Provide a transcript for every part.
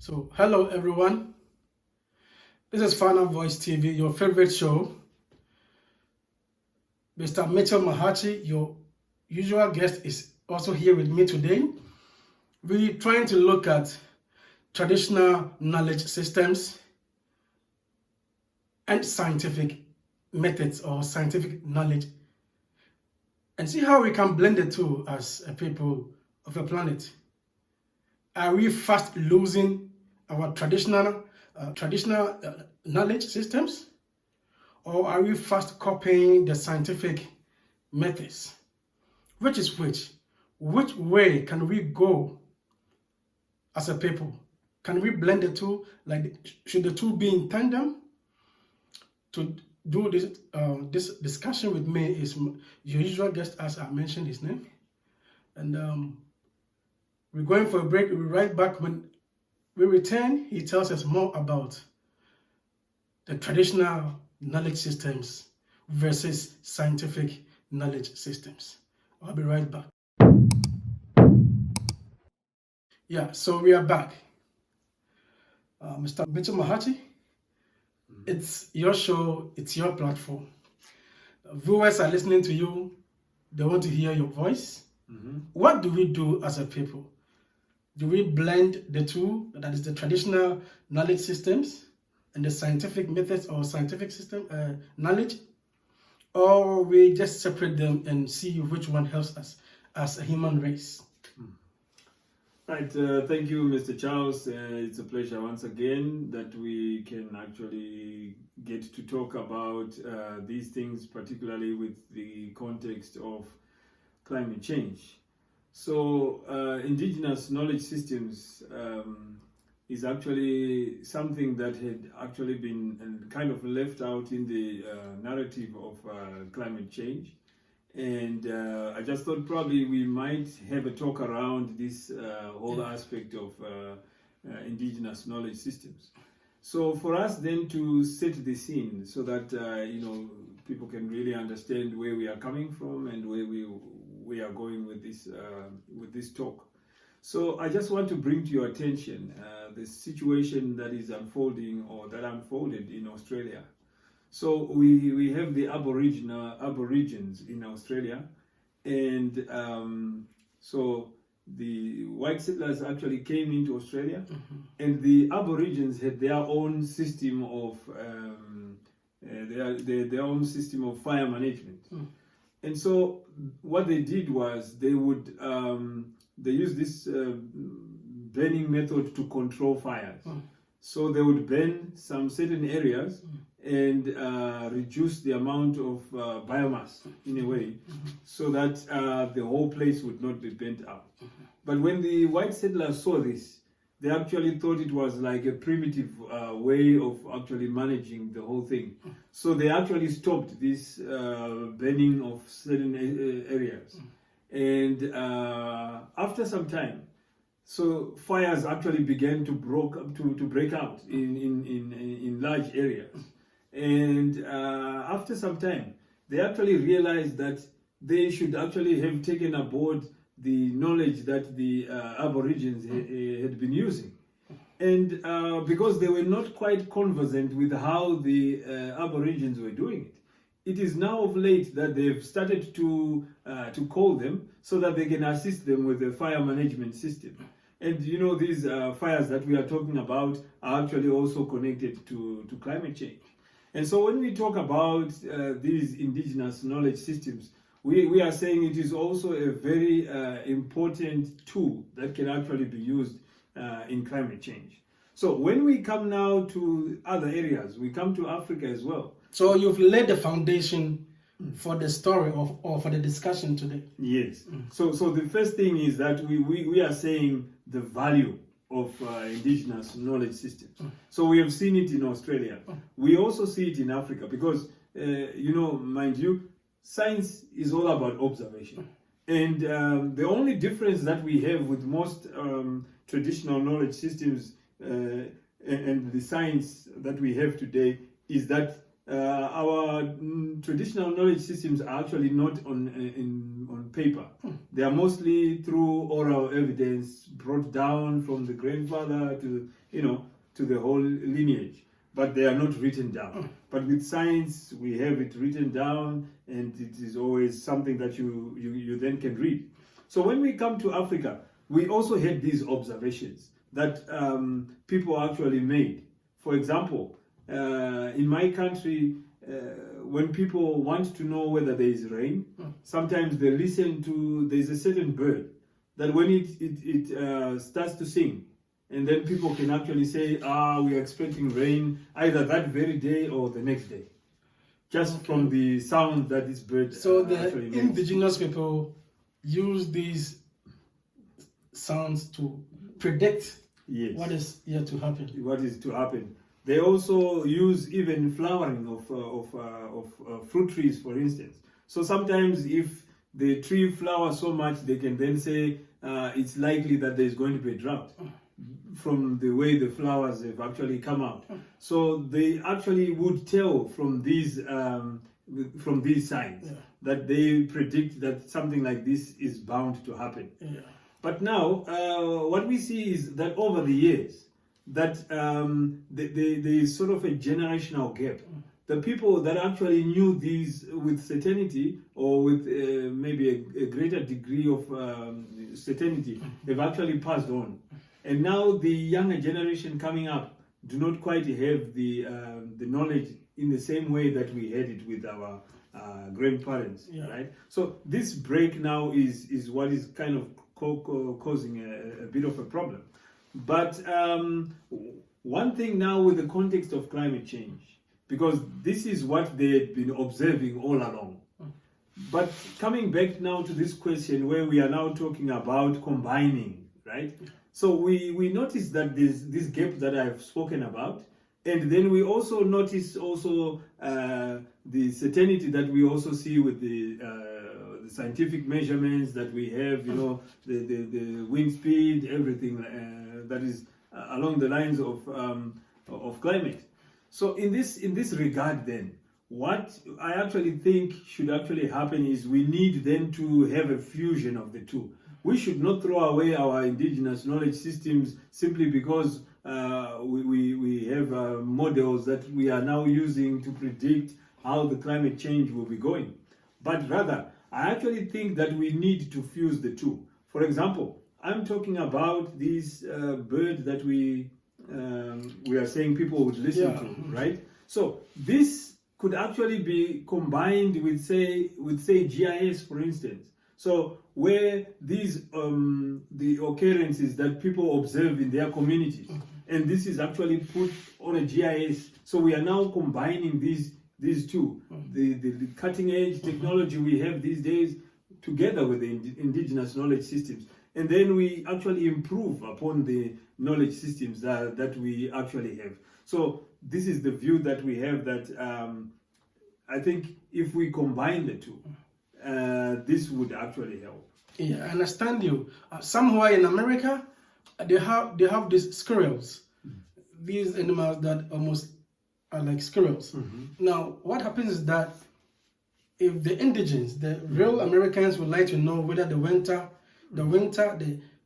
So, hello everyone. This is Final Voice TV, your favorite show. Mr. Mitchell Mahachi, your usual guest, is also here with me today. We're trying to look at traditional knowledge systems and scientific methods or scientific knowledge and see how we can blend the two as a people of the planet. Are we fast losing our traditional knowledge systems, or are we fast copying the scientific methods? Which is which? Which way can we go as a people? Can we blend the two? Should the two be in tandem? To do this discussion with me is your usual guest, as I mentioned his name, and we're going for a break. We'll be right back. When we return, he tells us more about the traditional knowledge systems versus scientific knowledge systems. I'll be right back. Yeah, so we are back. Mr. Mitchell Mahachi, it's your show, it's your platform. Viewers are listening to you, they want to hear your voice. What do we do as a people? Do we blend the two, that is the traditional knowledge systems and the scientific methods or scientific system knowledge, or we just separate them and see which one helps us as a human race? Right, thank you, Mr. Charles. It's a pleasure once again that we can actually get to talk about these things, particularly with the context of climate change. So, indigenous knowledge systems is actually something that had actually been kind of left out in the narrative of climate change. And I just thought probably we might have a talk around this whole aspect of indigenous knowledge systems. So for us then to set the scene so that people can really understand where we are coming from and where we are going with this talk. So I just want to bring to your attention the situation that is unfolding or that unfolded in Australia. So we have the Aborigines in Australia, and so the white settlers actually came into Australia, and the Aborigines had their own system of their own system of fire management. And so what they did was they would they used this burning method to control fires. So they would burn some certain areas and reduce the amount of biomass in a way, so that the whole place would not be burnt out. But when the white settlers saw this, they actually thought it was like a primitive way of actually managing the whole thing. So they actually stopped this burning of certain areas. And after some time, so fires actually began to break out in large areas. And after some time, they actually realized that they should actually have taken aboard the knowledge that the Aborigines had been using. And because they were not quite conversant with how the Aborigines were doing it, it is now of late that they've started to call them so that they can assist them with the fire management system. And these fires that we are talking about are actually also connected to climate change. And so when we talk about these indigenous knowledge systems, we are saying it is also a very important tool that can actually be used in climate change. So when we come now to other areas, we come to Africa as well. So you've laid the foundation for the story or for the discussion today. Yes. So the first thing is that we are saying the value of indigenous knowledge systems. So we have seen it in Australia. We also see it in Africa because, mind you, science is all about observation. And the only difference that we have with most traditional knowledge systems and the science that we have today is that our traditional knowledge systems are actually not on paper. They are mostly through oral evidence brought down from the grandfather to to the whole lineage, but they are not written down. But with science, we have it written down, and it is always something that you then can read. So when we come to Africa, we also had these observations that people actually made. For example, in my country, when people want to know whether there is rain, sometimes they listen to, there's a certain bird that when it starts to sing, and then people can actually say, we are expecting rain either that very day or the next day, just from the sound that this bird so the actually makes. indigenous people use these sounds to predict what is yet to happen. What is to happen. They also use even flowering of fruit trees, for instance. So sometimes if the tree flowers so much, they can then say it's likely that there's going to be a drought from the way the flowers have actually come out. So they actually would tell from these signs that they predict that something like this is bound to happen. But now, what we see is that over the years, that there is sort of a generational gap. The people that actually knew these with certainty, or with maybe a greater degree of certainty, have actually passed on. And now the younger generation coming up do not quite have the knowledge in the same way that we had it with our grandparents, right? So this break now is what is kind of causing a bit of a problem. But one thing now with the context of climate change, because this is what they had been observing all along. But coming back now to this question where we are now talking about combining, right? So we notice that there's this gap that I've spoken about, and then we also notice the certainty that we also see with the scientific measurements that we have, the wind speed, everything that is along the lines of climate. So in this regard, then, what I actually think should actually happen is we need then to have a fusion of the two. We should not throw away our indigenous knowledge systems simply because we have models that we are now using to predict how the climate change will be going. But rather, I actually think that we need to fuse the two. For example, I'm talking about this bird that we are saying people would listen to, right? So this could actually be combined with say GIS, for instance. So where these the occurrences that people observe in their communities, and this is actually put on a GIS. So we are now combining these two, the cutting edge technology we have these days together with the indigenous knowledge systems. And then we actually improve upon the knowledge systems that we actually have. So this is the view that we have, that I think if we combine the two, this would actually help. Yeah, I understand you. Somewhere in America, they have these squirrels, these animals that almost are like squirrels. Now, what happens is that if the indigens, the real Americans, would like to know whether the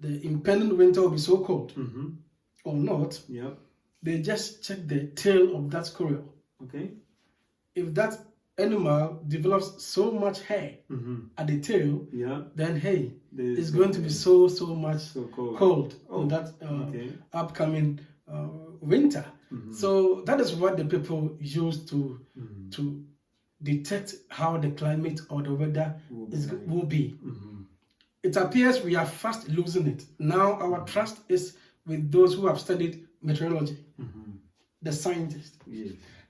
impending winter will be so cold or not, they just check the tail of that squirrel. Okay. If that animal develops so much hair at the tail, then hey, it's going to be so much cold on that upcoming winter. So that is what the people use to detect how the climate or the weather will be. It appears we are fast losing it. Now our trust is with those who have studied meteorology, the scientists.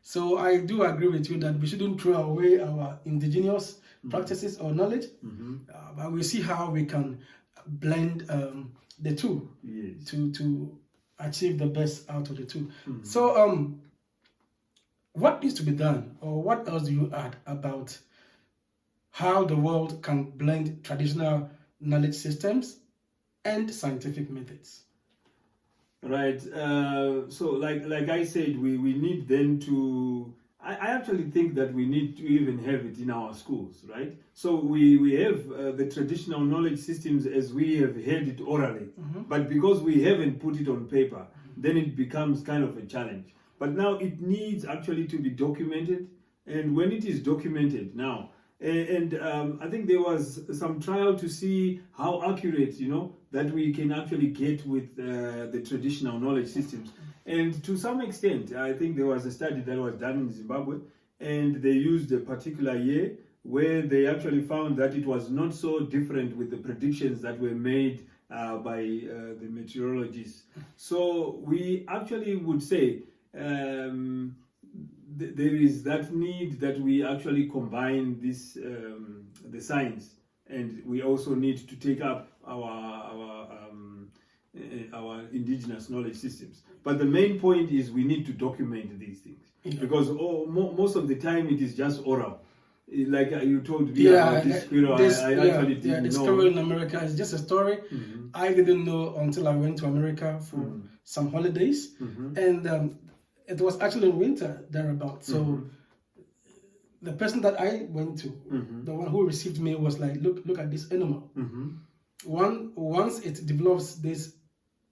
So I do agree with you that we shouldn't throw away our indigenous practices or knowledge, but we see how we can blend the two to achieve the best out of the two. So what needs to be done, or what else do you add about how the world can blend traditional knowledge systems and scientific methods? Right. So like I said, we need then to I actually think that we need to even have it in our schools, right? So we have the traditional knowledge systems as we have heard it orally, but because we haven't put it on paper, then it becomes kind of a challenge. But now it needs actually to be documented, and when it is documented now, I think there was some trial to see how accurate, that we can actually get with the traditional knowledge systems. And to some extent, I think there was a study that was done in Zimbabwe, and they used a particular year where they actually found that it was not so different with the predictions that were made by the meteorologists. So we actually would say there is that need that we actually combine this the science, and we also need to take up our indigenous knowledge systems. But the main point is we need to document these things, because most of the time it is just oral. Like you told me about this squirrel, I actually didn't know. The squirrel in America is just a story. I didn't know until I went to America for some holidays, and it was actually winter thereabouts. So the person that I went to, the one who received me, was like, look at this animal. Once it develops this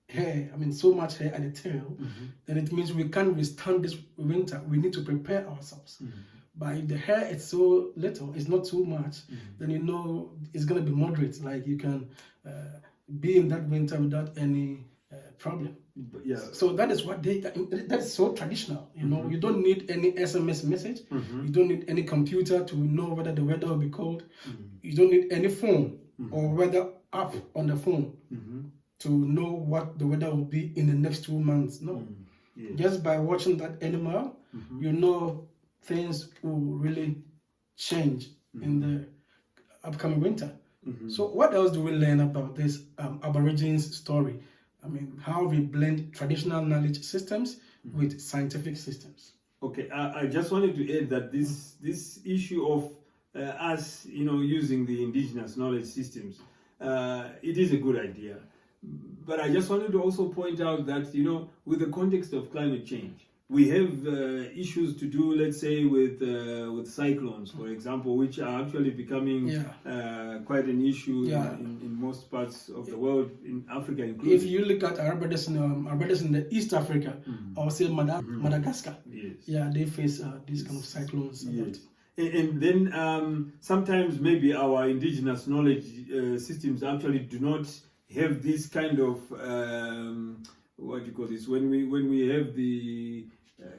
hair, so much hair at the tail, then it means we can't withstand this winter. We need to prepare ourselves. But if the hair is so little, it's not too much, then it's going to be moderate. Like you can be in that winter without any problem. Yeah. So that is what that is so traditional. You don't need any SMS message. You don't need any computer to know whether the weather will be cold. You don't need any phone or weather app on the phone to know what the weather will be in the next 2 months. No. Just by watching that animal, things will really change in the upcoming winter. So what else do we learn about this Aborigines story? How we blend traditional knowledge systems with scientific systems. Okay, I just wanted to add that this issue of us, using the indigenous knowledge systems, it is a good idea. But I just wanted to also point out that, with the context of climate change, we have issues to do, let's say, with cyclones, for example, which are actually becoming quite an issue in most parts of the world, in Africa included. If you look at Arabidus in the East Africa, or say Madagascar, they face these kind of cyclones. And then sometimes maybe our indigenous knowledge systems actually do not have this kind of what do you call this? When we have the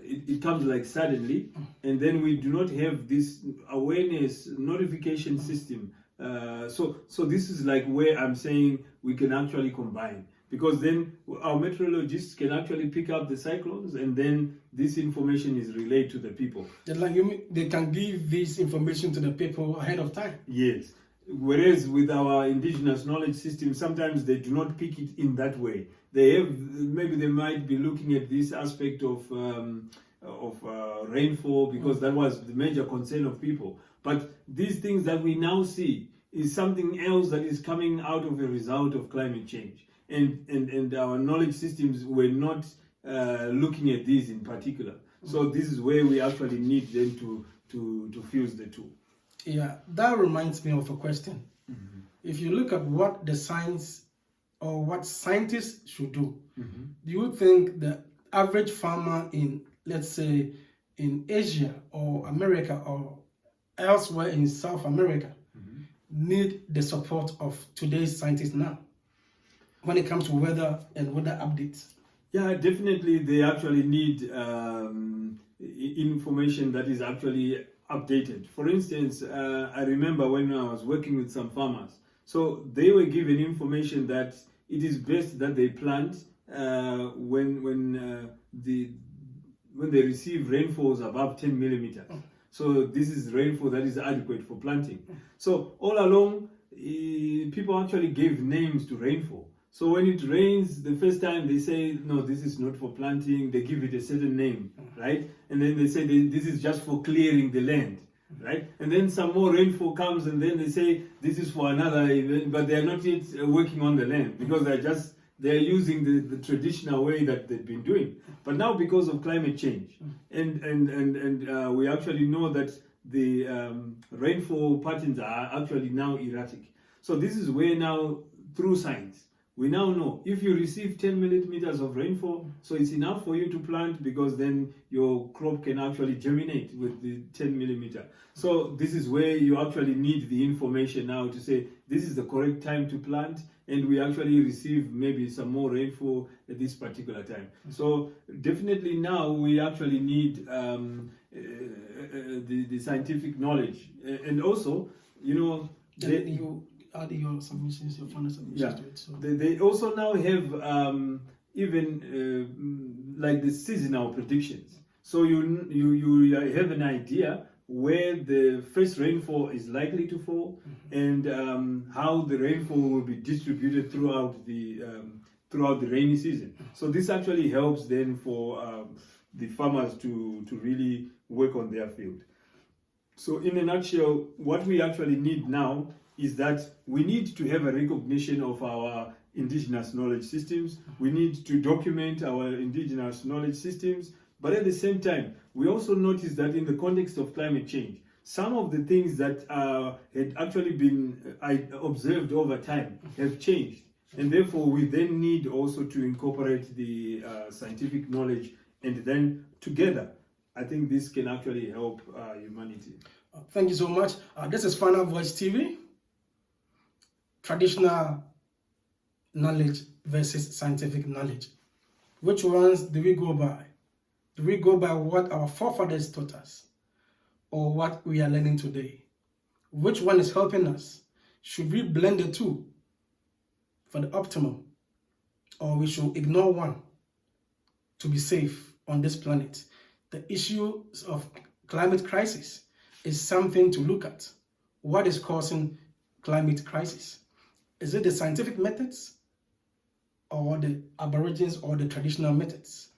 it comes like suddenly, and then we do not have this awareness notification system. So this is like where I'm saying we can actually combine, because then our meteorologists can actually pick up the cyclones, and then this information is relayed to the people. They can give this information to the people ahead of time. Yes. Whereas with our indigenous knowledge system, sometimes they do not pick it in that way. Maybe they might be looking at this aspect of rainfall, because that was the major concern of people. But these things that we now see is something else that is coming out of a result of climate change. And our knowledge systems were not looking at these in particular. So this is where we actually need them to fuse the two. Yeah, that reminds me of a question. If you look at what the science or what scientists should do, do you think the average farmer in, let's say, in Asia or America or elsewhere in South America need the support of today's scientists now when it comes to weather and weather updates? Yeah, definitely they actually need information that is actually updated. For instance, I remember when I was working with some farmers, so they were given information that it is best that they plant when they receive rainfalls above 10 millimeters. So this is rainfall that is adequate for planting. So all along, people actually gave names to rainfall. So when it rains, the first time they say, no, this is not for planting, they give it a certain name, right? And then they say this is just for clearing the land, right? And then some more rainfall comes, and then they say this is for another event, but they are not yet working on the land, because they're just they're using the traditional way that they've been doing. But now, because of climate change, and we actually know that the rainfall patterns are actually now erratic. So this is where now, through science, we now know if you receive 10 millimeters of rainfall, so it's enough for you to plant, because then your crop can actually germinate with the 10 millimeter. So this is where you actually need the information now to say this is the correct time to plant, and we actually receive maybe some more rainfall at this particular time. So definitely now we actually need the scientific knowledge, and also, you know, add your submissions, your final submissions to it. So they also now have even like the seasonal predictions. So you have an idea where the first rainfall is likely to fall, and how the rainfall will be distributed throughout the rainy season. So this actually helps then for the farmers to really work on their field. So in a nutshell, what we actually need now is that we need to have a recognition of our indigenous knowledge systems. We need to document our indigenous knowledge systems. But at the same time, we also notice that in the context of climate change, some of the things that had actually been observed over time have changed. And therefore, we then need also to incorporate the scientific knowledge, and then together, I think this can actually help humanity. Thank you so much. This is Final Voice TV. Traditional knowledge versus scientific knowledge. Which ones do we go by? Do we go by what our forefathers taught us, or what we are learning today? Which one is helping us? Should we blend the two for the optimum, or we should ignore one to be safe on this planet? The issue of climate crisis is something to look at. What is causing climate crisis? Is it the scientific methods, or the aborigines, or the traditional methods?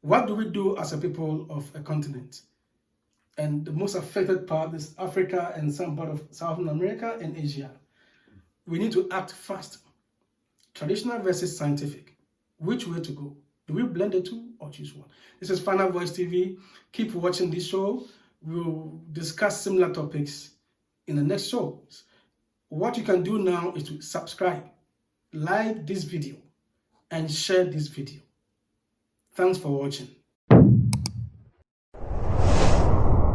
What do we do as a people of a continent? And the most affected part is Africa and some part of Southern America and Asia. We need to act fast. Traditional versus scientific. Which way to go? Do we blend the two or choose one? This is Final Voice TV. Keep watching this show. We'll discuss similar topics in the next shows. What you can do now is to subscribe, like this video, and share this video. Thanks for watching.